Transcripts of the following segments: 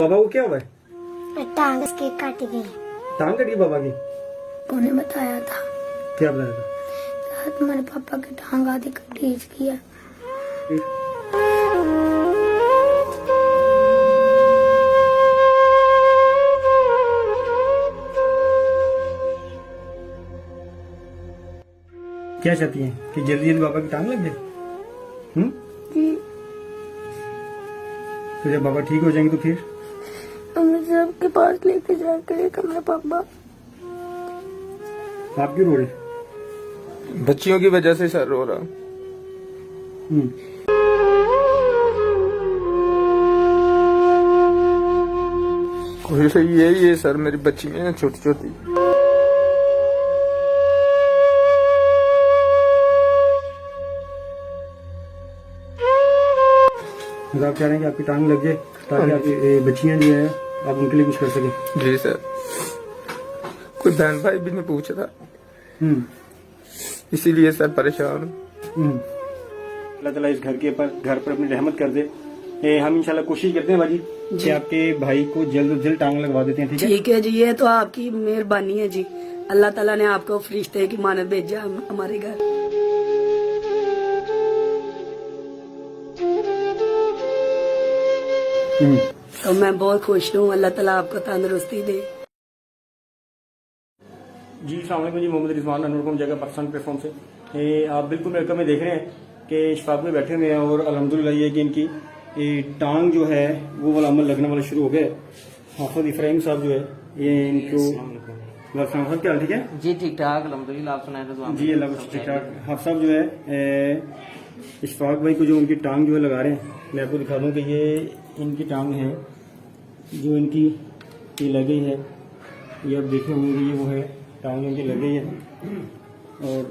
बाबा को क्या हुआ है? टांग इसकी काटी गई। टांग कटी बाबा की? उन्हें बताया था। क्या बताया था? रात मेरे पापा की टांग आधी कटी इसकी है। क्या चाहती हैं कि जल्दी जल्दी बाबा की टांग लग जाए? जी तो जब बाबा ठीक हो जाएंगे तो फिर हमें सबके पास लेके जाकर मेरा पापा। आप क्यों रो रहे? बच्चियों की वजह से सर रो रहा। यही है सर, मेरी बच्चियां हैं छोटी छोटी। मतलब आप कह रहे हैं कि आपकी टांग लग जाए ताकि आपकी बच्चियां जो है आप उनके लिए कुछ कर सकें? जी सर, कोई बहन भाई भी नहीं पूछ रहा, इसीलिए सर परेशान हूँ। अल्लाह ताला इस घर पर अपनी रहमत कर दे। हम इंशाल्लाह कोशिश करते हैं बाजी कि आपके भाई को जल्द से जल्द टांग लगवा देते हैं। ठीक है जी, ये तो आपकी मेहरबानी है जी। अल्लाह ताला ने आपको फरिश्ते की मानद भेजा हमारे घर। तो मैं बहुत खुश हूँ, अल्लाह ताला आपको तंदुरुस्ती दे। जी अस्सलाम वालेकुम जी, मोहम्मद रिजवान अनुरकम जगह पाकिस्तान प्लेटफॉर्म से। आप बिल्कुल मेरे में देख रहे हैं कि इशफाक में बैठे हुए हैं और अल्हम्दुलिल्लाह ये कि इनकी टांग जो है वो वाला अमल लगने वाला शुरू हो गया। हाफिज इब्राहिम साहब जो है ये इनको क्या ठीक है जी, ठीक ठाक अल्हम्दुलिल्लाह। आप सुनाए जी? अल्लाह का ठीक ठाक। हाफिज साहब जो है इशफाक भाई को जो उनकी टांग जो है लगा रहे हैं, मैं आपको दिखा दूं कि ये इनकी टांग है जो इनकी ये लग गई है। ये आप देखे होंगे, ये वो है टांग इनकी लग गई है। और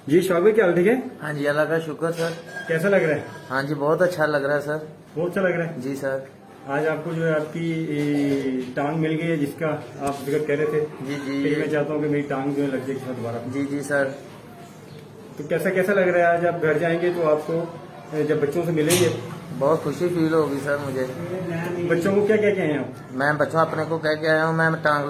जी इशफाक भाई क्या हाल ठीक है? हाँ जी, अल्लाह का शुक्र सर। कैसा लग रहा है? हाँ जी, बहुत अच्छा लग रहा है सर। बहुत अच्छा लग रहा है जी सर। आज आपको जो है आपकी टांग मिल गई है जिसका आप जिक्र कह रहे थे। जी जी कि मैं चाहता हूँ कि मेरी टांग जो है लग जाए दोबारा। जी जी सर। तो कैसा कैसा लग रहा है? आज आप घर जाएंगे तो आपको जब बच्चों से मिलेंगे बहुत खुशी फील होगी सर मुझे। बच्चों को क्या कह के आए हैं आप? मैं बच्चों अपने को कह के आया हूँ, मैं टांग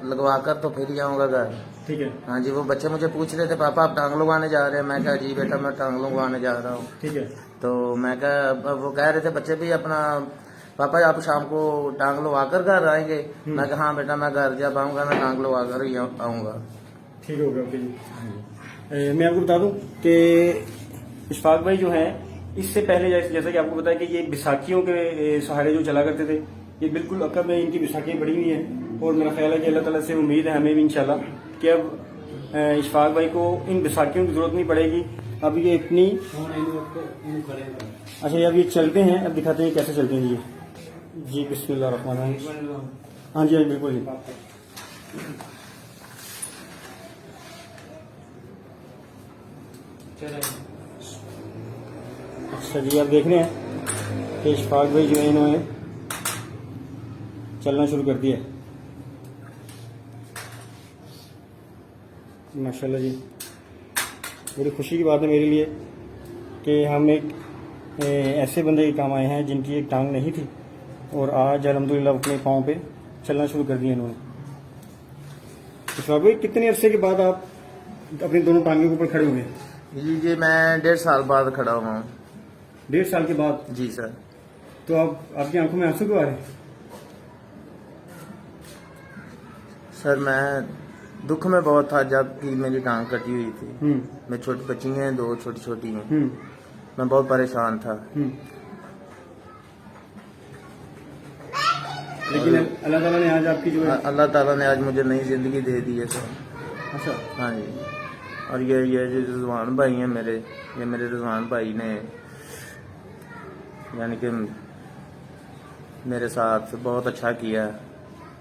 लगवा कर तो फिर ही आऊँगा घर। ठीक है हाँ जी, वो बच्चे मुझे पूछ रहे थे पापा आप टांग लगवाने जा रहे हैं? मैं कहा जी बेटा मैं टांग लगवाने जा रहा हूँ। ठीक है। तो मैं कहा, वो कह रहे थे बच्चे भी अपना पापा आप शाम को टांग लगवा कर घर आएंगे? मैं कहा हाँ बेटा मैं घर जब आऊँगा मैं टांग लगवा कर ही आऊँगा। ठीक हो गया। ओके जी। मैं आपको बता दूं कि इशफाक भाई जो है इससे पहले जैसा कि आपको पता है कि ये बैसाखियों के सहारे जो चला करते थे, ये बिल्कुल अकब में इनकी बैसाखियाँ बढ़ी हुई हैं। और मेरा ख्याल है कि अल्लाह ताला से उम्मीद है हमें भी इंशाल्लाह कि अब इशफाक भाई को इन बैसाखियों की जरूरत नहीं पड़ेगी। अब ये इतनी अच्छा अब ये चलते हैं, अब दिखाते हैं कैसे चलते हैं ये। जी बिस्मिल्लाह रहमान रहीम। हाँ जी बिल्कुल जी। अच्छा जी, आप देख रहे हैं कि इशफाक भाई जो है इन्होंने चलना शुरू कर दिया। माशाल्लाह जी, बड़ी खुशी की बात है मेरे लिए कि हम एक ऐसे बंदे के काम आए हैं जिनकी एक टांग नहीं थी और आज अल्हम्दुलिल्लाह अपने पाँव पे चलना शुरू कर दिया इन्होंने। इशफाक भाई कितने अरसे के बाद आप अपनी दोनों टांगों के ऊपर खड़े हुए? जी मैं 1.5 साल बाद खड़ा हुआ हूँ। 1.5 साल के बाद? जी सर। तो आपकी आंखों में आंसू क्यों आ रहे हैं? सर मैं दुख में बहुत था जब कि मेरी टांग कटी हुई थी। मैं छोटी बच्ची हैं, 2 छोटी छोटी हैं। मैं बहुत परेशान था। लेकिन अल्लाह ताला ने आज आपकी जो है अल्लाह ताला ने आज मुझे नई जिंदगी दे दी है सर। अच्छा। हाँ जी। और ये जो रिजवान भाई हैं मेरे, ये मेरे रिजवान भाई ने यानी कि मेरे साथ बहुत अच्छा किया।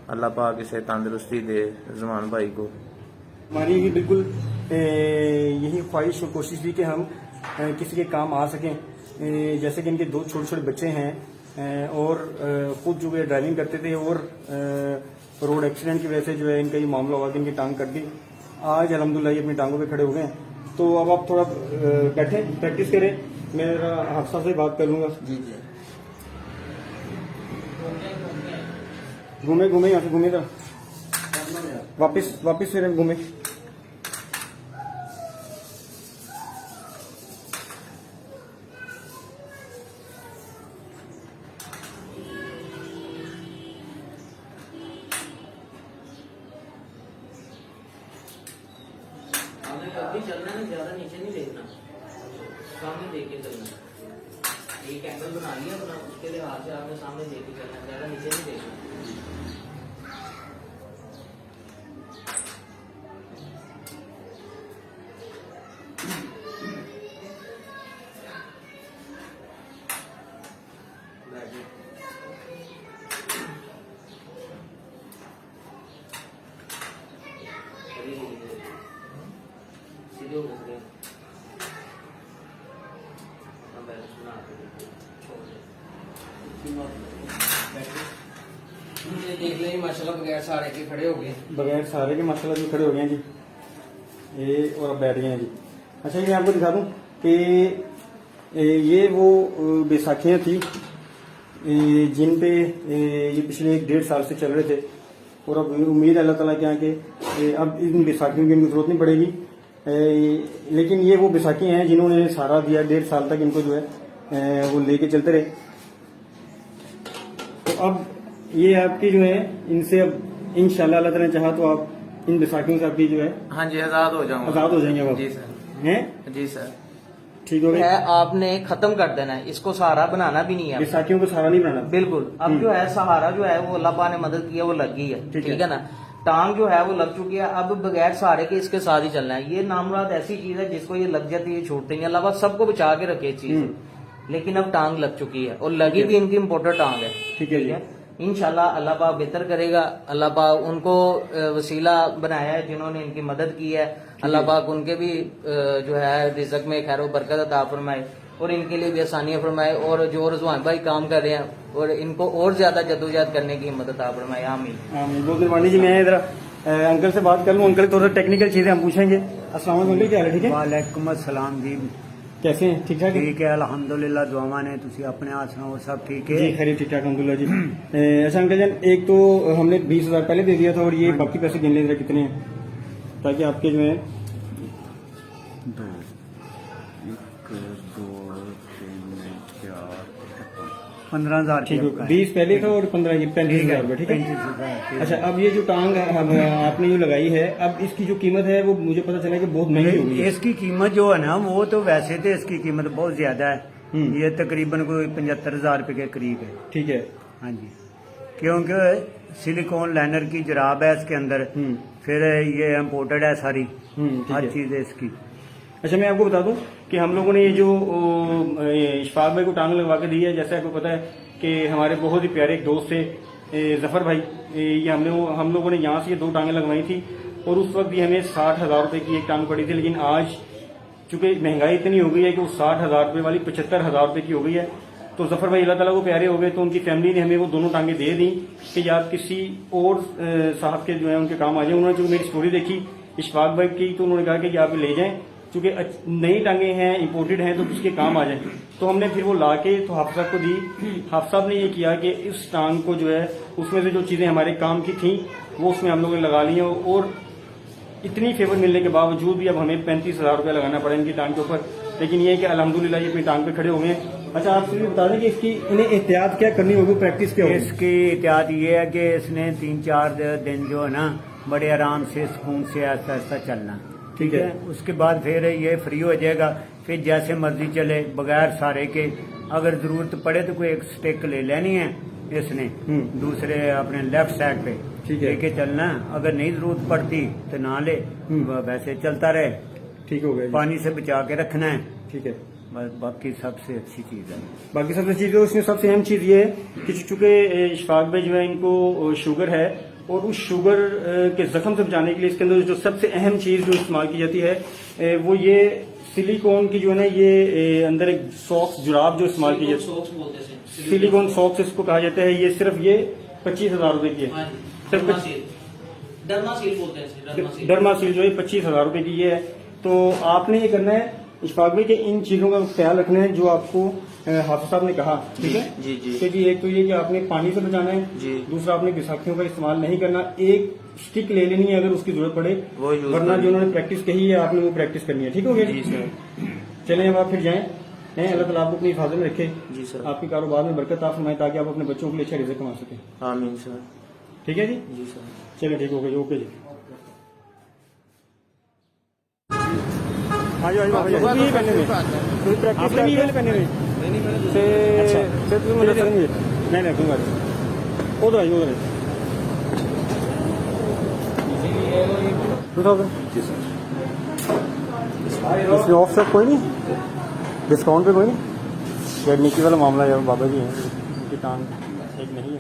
अल्लाह पाक इसे तंदुरुस्ती दे रिजवान भाई को। हमारी भी बिल्कुल यही ख्वाहिश और कोशिश थी कि हम किसी के काम आ सकें। जैसे कि इनके 2 छोटे छोटे बच्चे हैं और खुद जो है ड्राइविंग करते थे और रोड एक्सीडेंट की वजह से जो है इनका ये मामला हुआ कि इनकी टांग कट गई। आज अल्हम्दुलिल्लाह ये अपनी टांगों पे खड़े हो गए हैं। तो अब आप थोड़ा बैठे प्रैक्टिस करें, मैं हाफिज से बात कर लूंगा। जी जी। घूमे घूमे यहाँ से घूमे तो वापस वापस फिर घूमे। आपने कभी चलना है, ज्यादा नीचे नहीं देखना, सामने देख के चलना। एक एंगल बना लिया अपना, उसके लिए हाथ से आपने सामने देख के चलना, ज्यादा नीचे नहीं देखना। सीधे हो गए। ये देख ले माशाल्लाह बगैर सहारे के खड़े हो गए। बगैर सहारे के माशाल्लाह जो खड़े हो गए हैं जी, ये और अब बैठ गए हैं जी। अच्छा ये आपको दिखा दूं कि ये वो बैसाखियाँ थी जिन पे ये पिछले 1-1.5 साल से चल रहे थे, और अब उम्मीद है अल्लाह ताला के यहाँ के अब इन बैसाखियों की इनको जरूरत नहीं पड़ेगी। लेकिन ये वो बैसाखी हैं जिन्होंने सहारा दिया, 1.5 साल तक इनको जो है वो लेके चलते रहे। तो अब ये आपकी जो है इनसे अब इंशाल्लाह अल्लाह ताला ने चाहा तो आप इन बैसाखियों से आपकी जो है हाँ जी, आजाद हो जाऊंगा। आजाद हो जाएंगे अब जी सर। हैं। जी सर। ठीक हो गया। है आपने खत्म कर देना है, इसको सहारा बनाना भी नहीं है बैसाखियों को सहारा नहीं बनाना। बिल्कुल। अब जो है सहारा जो है वो अल्लाह पाक ने मदद की है, वो लग गई है, ठीक ठीक है ना। टांग जो है वो लग चुकी है, अब बगैर सहारे के इसके साथ ही चलना है। ये नामुराद ऐसी चीज है जिसको ये लग जाती है छूटती है, अल्लाह पाक सबको बचा के रखे चीज, लेकिन अब टांग लग चुकी है और लगी भी इनकी इम्पोर्टेंट टांग है। ठीक है जी। इंशाल्लाह अल्लाह पाक बेहतर करेगा। अल्लाह पाक उनको वसीला बनाया है जिन्होंने इनकी मदद की है। अल्लाह पाक उनके भी जो है रिज़्क में खैर व बरकत अता फरमाए और इनके लिए भी आसानियां फरमाए, और जो रज़वान भाई काम कर रहे हैं और इनको और ज्यादा जद्दोजहद करने की हिम्मत अता फरमाए। आमीन आमीन। बहुत मेहरबानी जी। मैं इधर अंकल से बात कर लूँ। अंकल थोड़ा टेक्निकल चीजें हम पूछेंगे। अस्सलाम वालेकुम अंकल, क्या हाल है? ठीक है, वालेकुम अस्सलाम जी। कैसे हैं? ठीक ठाक है? ठीक है अल्हम्दुलिल्लाह, दुआवां ने तुसी अपने हाथ सुनाओ, सब ठीक है जी खैर ठीक ठाक अलहमदुलिल्लाह जी। अच्छा अंकल जान, एक तो हमने 20,000 पहले दे दिया था और ये बाकी पैसे गिन ले कितने हैं, ताकि आपके जो है 15,000 ठीक हो। 20 पहले था और 15 ये 35,000 रुपये। ठीक है। 35,000। अच्छा अब ये जो टांग आपने जो लगाई है, अब इसकी जो कीमत है वो मुझे पता चला कि बहुत महंगी हो गई है। इसकी कीमत जो है ना, वो तो वैसे तो इसकी कीमत बहुत ज्यादा है। ये तकरीबन कोई 75,000 रुपए के करीब है। ठीक है। हाँ जी, क्योंकि सिलिकॉन लाइनर की जराब है इसके अंदर, फिर ये इम्पोर्टेड है सारी, ठीक हर है। चीज है इसकी। अच्छा मैं आपको बता दूं कि हम लोगों ने ये जो इशफाक भाई को टांग लगवा के दी है, जैसे आपको पता है कि हमारे बहुत ही प्यारे एक दोस्त थे जफर भाई, ये हम लोगों ने यहाँ से ये 2 टांगें लगवाई थी और उस वक्त भी हमें 60,000 रुपए की एक टांग पड़ी थी। लेकिन आज चूंकि महंगाई इतनी हो गई है कि वो 60,000 रुपए वाली 75,000 रुपए की हो गई है। तो जफर भाई अल्लाह ताला को प्यारे हो गए, तो उनकी फैमिली ने हमें वो दोनों टांगे दे दी कि आप किसी और साहब के जो है उनके काम आ जाए। उन्होंने जो मेरी स्टोरी देखी इशफाक भाई की, तो उन्होंने कहा कि आप ले जाएं, चूंकि नई टांगे हैं, इंपोर्टेड हैं, तो किसके काम आ जाए। तो हमने फिर वो लाके तो हाफ साहब को दी। हाफ साहब ने ये किया कि इस टांग को जो है उसमें से जो चीजें हमारे काम की थी वो उसमें हम लोगों ने लगा ली हैं, और इतनी फेवर मिलने के बावजूद भी अब हमें 35,000 रुपये लगाना पड़ा इनकी टांग के ऊपर। लेकिन ये है कि अल्हम्दुलिल्लाह ये अपनी टांग पे खड़े हो गए हैं। अच्छा आप मुझे बता दें कि इसकी इन्हें एहतियात क्या करनी होगी, प्रैक्टिस क्या होगी? इसकी एहतियात ये है कि इसने 3-4 दिन जो है ना बड़े आराम से सुकून से आहिस्ता आहिस्ता चलना। ठीक है। उसके बाद फिर ये फ्री हो जाएगा, फिर जैसे मर्जी चले बगैर सहारे के। अगर जरूरत पड़े तो कोई एक स्टिक ले लेनी है इसने दूसरे अपने लेफ्ट साइड पे, ठीक है, लेके चलना। अगर नहीं जरूरत पड़ती तो ना ले, वैसे चलता रहे। ठीक हो गया। पानी से बचा के रखना है, ठीक है। बस बाकी सबसे अच्छी चीज है। बाकी सबसे चीज उसमें सबसे अहम चीज ये है कि चूंकि इशफाक भाई जो है इनको शुगर है, और उस शुगर के जख्म से बचाने के लिए इसके अंदर जो सबसे अहम चीज जो इस्तेमाल की जाती है वो ये सिलिकॉन की जो है ना, ये अंदर एक सॉक्स जुराब जो इस्तेमाल की जाती है, सिलिकॉन सॉक्स इसको कहा जाता है। ये सिर्फ ये 25,000 रुपए की है। सिर्फ डर्मासील बोलते हैं, डर्मासील जो है 25,000 रुपए की ये है। तो आपने ये करना है इशफाक भाई कि इन चीजों का ख्याल रखना है जो आपको हाफिज साहब ने कहा, ठीक है जी जी कि जी एक तो ये कि आपने पानी से बचाना है, जी। दूसरा आपने बैसाखियों का इस्तेमाल नहीं करना, एक स्टिक ले लेनी है अगर उसकी जरूरत पड़े, वो यूज वरना करनी जो उन्होंने प्रैक्टिस कही है आपने वो प्रैक्टिस करनी है। ठीक हो गया जी सर। चलें अब आप फिर जाएं, अल्लाह ताला आपको अपनी हिफाजत में रखे, जी सर। आपके कारोबार में बरकत आप फरमाए ताकि आप अपने बच्चों के लिए अच्छा रिज़्क कमा सकें। आमीन सर। ठीक है जी, जी सर। चलिए ठीक हो गया, ओके जी। हाँ जी हाँ जी बाबा जी पहने में कोई प्रैक्टिस नहीं है पहने में से तुम मुझे करेंगे नहीं रखूंगा उधर आइए उधर 2000 इसमें ऑफ से कोई नहीं, डिस्काउंट पे कोई नहीं, यार नीचे वाला मामला यार बाबा जी है, उनकी टांग ठीक नहीं है।